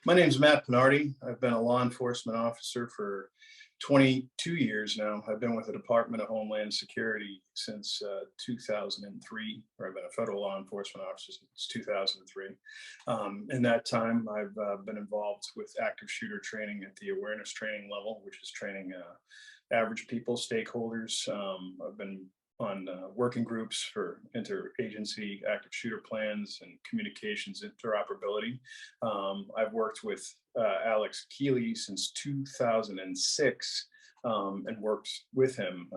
My name is Matt Pinardi. I've been a law enforcement officer for 22 years now. I've been with the Department of Homeland Security since 2003, or I've been a federal law enforcement officer since 2003. In that time, I've been involved with active shooter training at the awareness training level, which is training average people, stakeholders. I've been on working groups for interagency active shooter plans and communications interoperability. I've worked with Alex Killie since 2006 and worked with him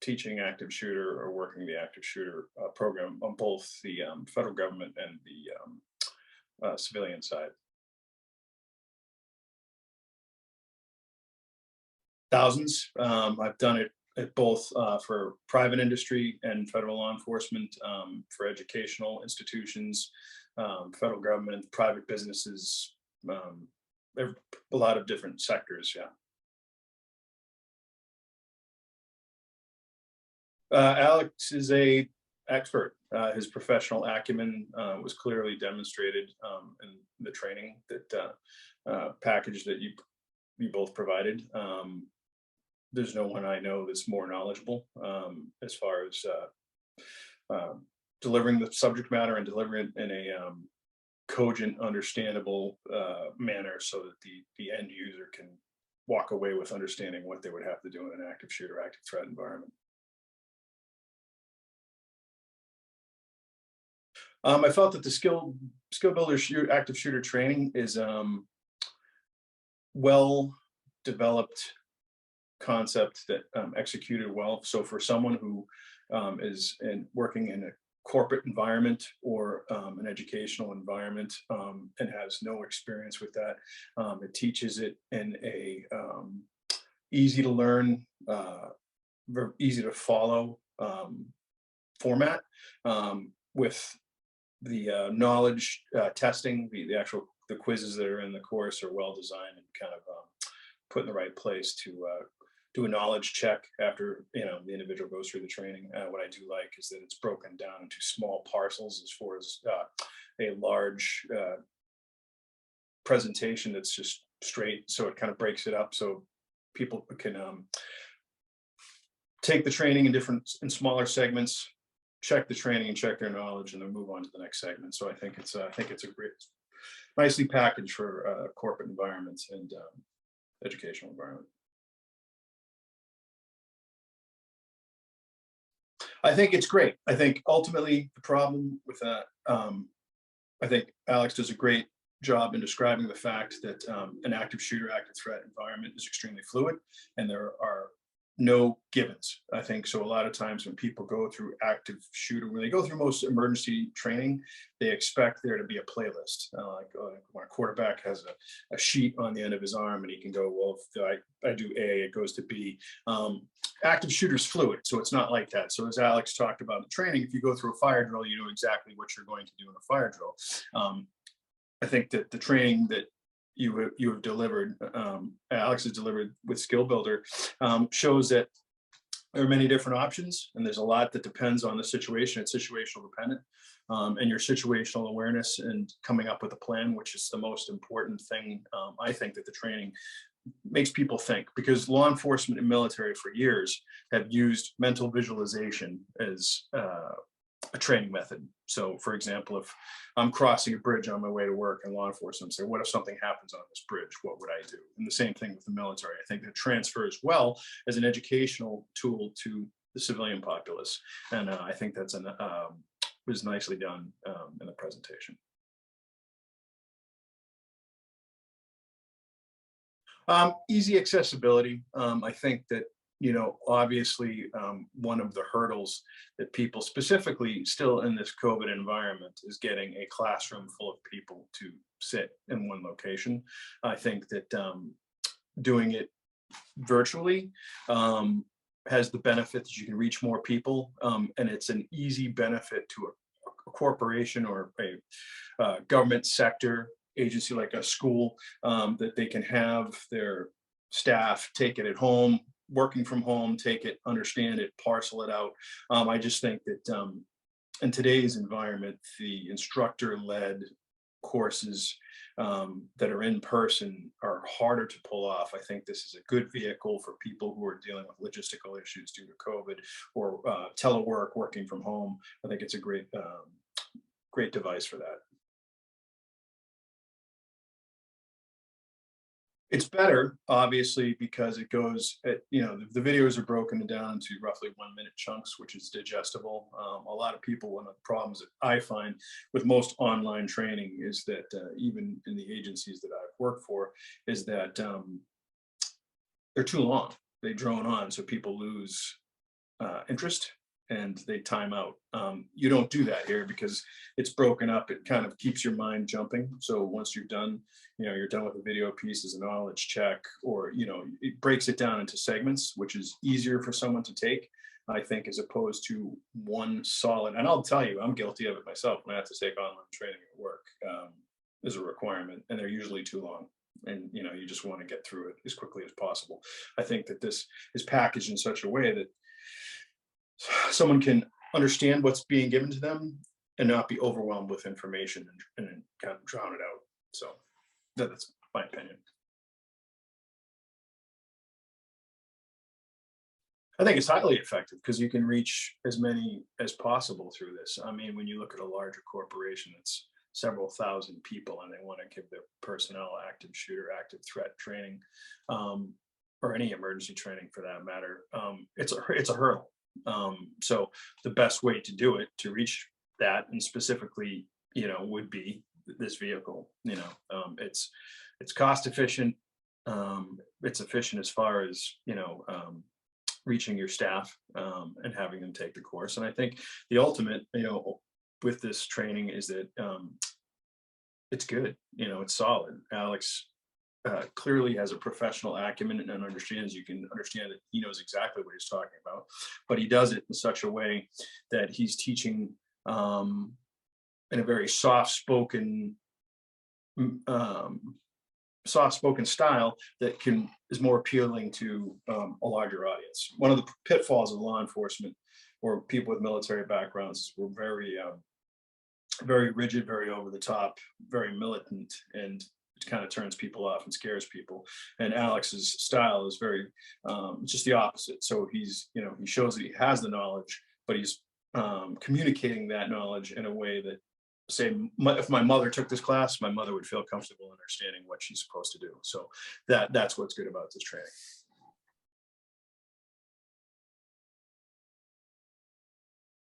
teaching active shooter or working the active shooter program on both the federal government and the civilian side. Thousands. I've done it at both for private industry and federal law enforcement, for educational institutions, federal government, private businesses, a lot of different sectors. Yeah. Alex is a expert. His professional acumen was clearly demonstrated in the training that package that you both provided. There's no one I know that's more knowledgeable as far as delivering the subject matter and delivering it in a cogent, understandable manner so that the end user can walk away with understanding what they would have to do in an active shooter, active threat environment. I felt that the skill builder active shooter training is well developed concept that executed well. So for someone who is working in a corporate environment or an educational environment and has no experience with that, it teaches it in a easy to learn, very easy to follow format with the knowledge testing, the quizzes that are in the course are well designed and kind of put in the right place to do a knowledge check after the individual goes through the training. What I do like is that it's broken down into small parcels as far as a large presentation that's just straight. So it kind of breaks it up so people can take the training in smaller segments, check the training and check their knowledge, and then move on to the next segment. So I think it's a great, nicely packaged for corporate environments and educational environment. I think it's great. I think ultimately the problem with that, I think Alex does a great job in describing the fact that an active shooter, active threat environment is extremely fluid, and there are no givens. I think so. A lot of times when people go through active shooter, when they go through most emergency training, they expect there to be a playlist. Like when a quarterback has a sheet on the end of his arm and he can go, well, if I do A, it goes to B. Active shooter's fluid, so it's not like that. So as Alex talked about in the training, if you go through a fire drill, you know exactly what you're going to do in a fire drill. I think that the training that you have delivered, Alex has delivered with Skill Builder, shows that there are many different options, and there's a lot that depends on the situation. It's situational dependent, and your situational awareness and coming up with a plan, which is the most important thing. I think that the training makes people think, because law enforcement and military for years have used mental visualization as a training method. So for example, if I'm crossing a bridge on my way to work in law enforcement, say, what if something happens on this bridge? What would I do? And the same thing with the military. I think that transfers well as an educational tool to the civilian populace. And I think that's was nicely done in the presentation. Easy accessibility. I think that, obviously one of the hurdles that people specifically still in this COVID environment is getting a classroom full of people to sit in one location. I think that doing it virtually has the benefit that you can reach more people, and it's an easy benefit to a corporation or a government sector agency like a school, that they can have their staff take it at home, working from home, take it, understand it, parcel it out. I just think that in today's environment, the instructor-led courses that are in person are harder to pull off. I think this is a good vehicle for people who are dealing with logistical issues due to COVID or telework, working from home. I think it's a great device for that. It's better, obviously, because it goes at, the videos are broken down into roughly 1 minute chunks, which is digestible. A lot of people, one of the problems that I find with most online training is that even in the agencies that I've worked for, is that they're too long. They drone on, so people lose interest and they time out. You don't do that here because it's broken up. It kind of keeps your mind jumping. So once you're done, you're done with the video piece as a knowledge check, or, it breaks it down into segments, which is easier for someone to take, I think, as opposed to one solid. And I'll tell you, I'm guilty of it myself when I have to take online training at work as a requirement, and they're usually too long. And you just want to get through it as quickly as possible. I think that this is packaged in such a way that someone can understand what's being given to them and not be overwhelmed with information and kind of drown it out. So that's my opinion. I think it's highly effective because you can reach as many as possible through this. I mean, when you look at a larger corporation, it's several thousand people and they want to give their personnel active shooter, active threat training, or any emergency training for that matter. It's a hurdle. So the best way to do it, to reach that, and specifically, would be this vehicle. It's cost efficient. It's efficient as far as, reaching your staff and having them take the course. And I think the ultimate, with this training is that it's good. It's solid. Alex clearly has a professional acumen and understands. You can understand that he knows exactly what he's talking about, but he does it in such a way that he's teaching in a very soft-spoken style that is more appealing to a larger audience. One of the pitfalls of law enforcement or people with military backgrounds, we're very rigid, very over the top, very militant, and it kind of turns people off and scares people. And Alex's style is very just the opposite. So he's, he shows that he has the knowledge, but he's communicating that knowledge in a way that, say, if my mother took this class, my mother would feel comfortable understanding what she's supposed to do. So that's what's good about this training.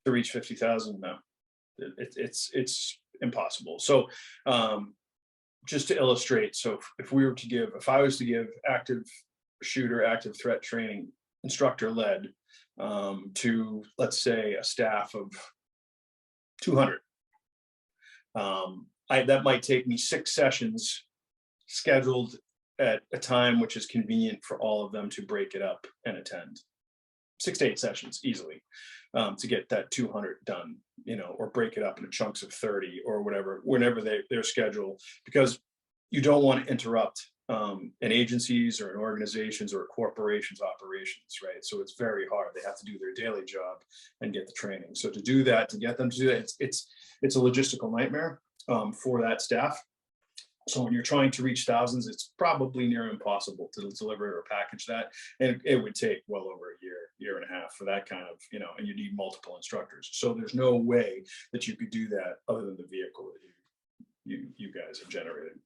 To reach 50,000, no, it's impossible. So just to illustrate, so if I was to give active shooter, active threat training, instructor-led, to, let's say, a staff of 200, that might take me 6 sessions scheduled at a time which is convenient for all of them to break it up and attend. 6 to 8 sessions easily to get that 200 done, or break it up into chunks of 30 or whatever, whenever their schedule, because you don't want to interrupt an agency's or an organization's or a corporation's operations, right? So it's very hard. They have to do their daily job and get the training. So to do that, to get them to do that, it's a logistical nightmare for that staff. So when you're trying to reach thousands, it's probably near impossible to deliver or package that. And it would take well over a year and a half for that kind of, and you need multiple instructors. So there's no way that you could do that other than the vehicle that you guys have generated.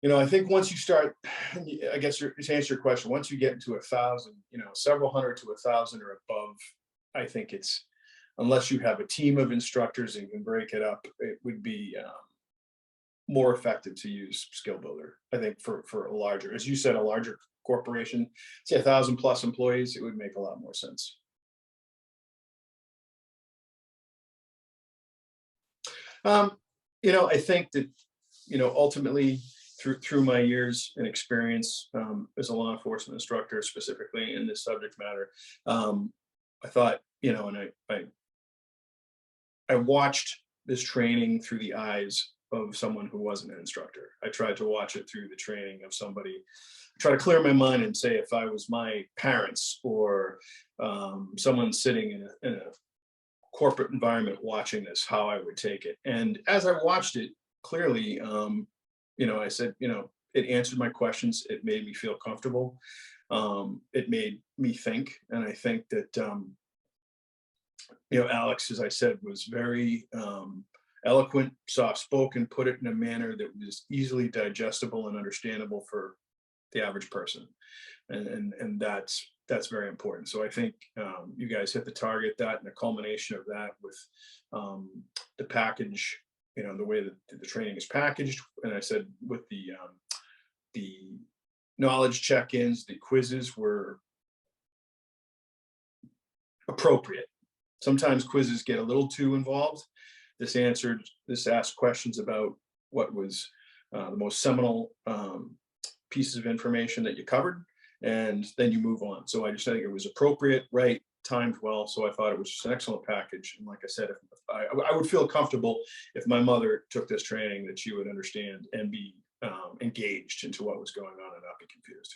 I think once you start, I guess to answer your question, once you get into 1,000, several hundred to 1,000 or above, I think it's, unless you have a team of instructors and can break it up, it would be more effective to use Skill Builder. I think for a larger, as you said, a larger corporation, say 1,000 plus employees, it would make a lot more sense. I think that, ultimately, through my years and experience as a law enforcement instructor, specifically in this subject matter, I thought, and I watched this training through the eyes of someone who wasn't an instructor. I tried to watch it through the training of somebody, try to clear my mind and say, if I was my parents or someone sitting in a corporate environment watching this, how I would take it. And as I watched it, clearly, I said, it answered my questions. It made me feel comfortable. It made me think. And I think that, Alex, as I said, was very eloquent, soft spoken, put it in a manner that was easily digestible and understandable for the average person. And that's very important. So I think you guys hit the target, that and the culmination of that with the package, the way that the training is packaged. And I said with the knowledge check-ins, the quizzes were appropriate. Sometimes quizzes get a little too involved. This asked questions about what was the most seminal pieces of information that you covered, and then you move on. So I just think it was appropriate, right, timed well. So I thought it was just an excellent package. And like I said, if I would feel comfortable if my mother took this training, that she would understand and be engaged into what was going on and not be confused.